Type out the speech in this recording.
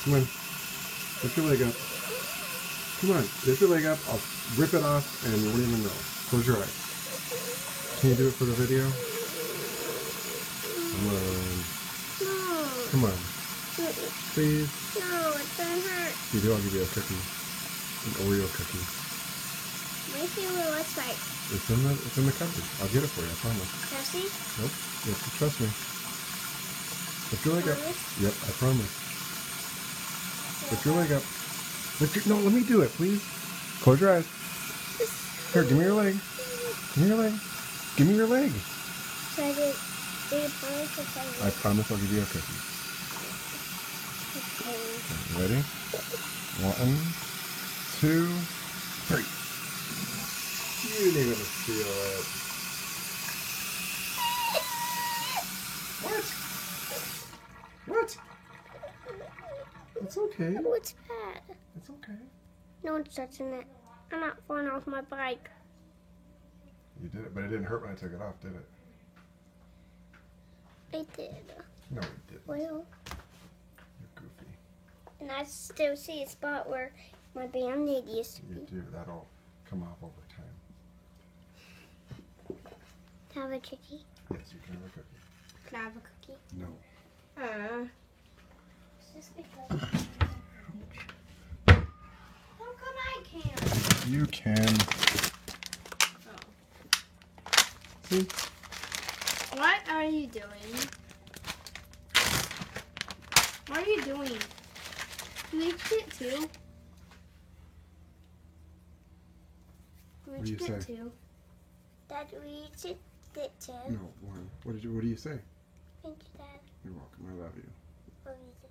Come on. Lift your leg up. Come on. Lift your leg up. I'll rip it off and you won't even know. Close your eyes. Can you do it for the video? Come on. No. Come on. Please. No, it doesn't hurt. If you do, I'll give you a cookie. An Oreo cookie. My favorite what's right. It's in the cupboard. I'll get it for you, I promise. Jesse? Nope. You have to trust me. Lift your leg up. Promise? Yep, I promise. Lift your leg up. No, let me do it, please. Close your eyes. Here, give me your leg. Give me your leg. Give me your leg. So I did. Do you promise if I I promise I'll give you a cookie. Okay. Okay, ready? 1, 2, 3. You didn't even feel it. What? What? It's okay. What's bad? It's okay. No one's touching it. I'm not falling off my bike. You did it, but it didn't hurt when I took it off, did it? I did. No, it didn't. Well, You're goofy. and I still see a spot where my band-aid used to You be. do. That'll come off over time. Have a cookie? Yes, you can have a cookie. Can I have a cookie? No. It's just because. How come I can't? You can. See? What are you doing? What are you doing? You reached it too? What do you say? Dad, we reached it too? No, one. What do you say? Thank you, Dad. You're welcome. I love you. Love you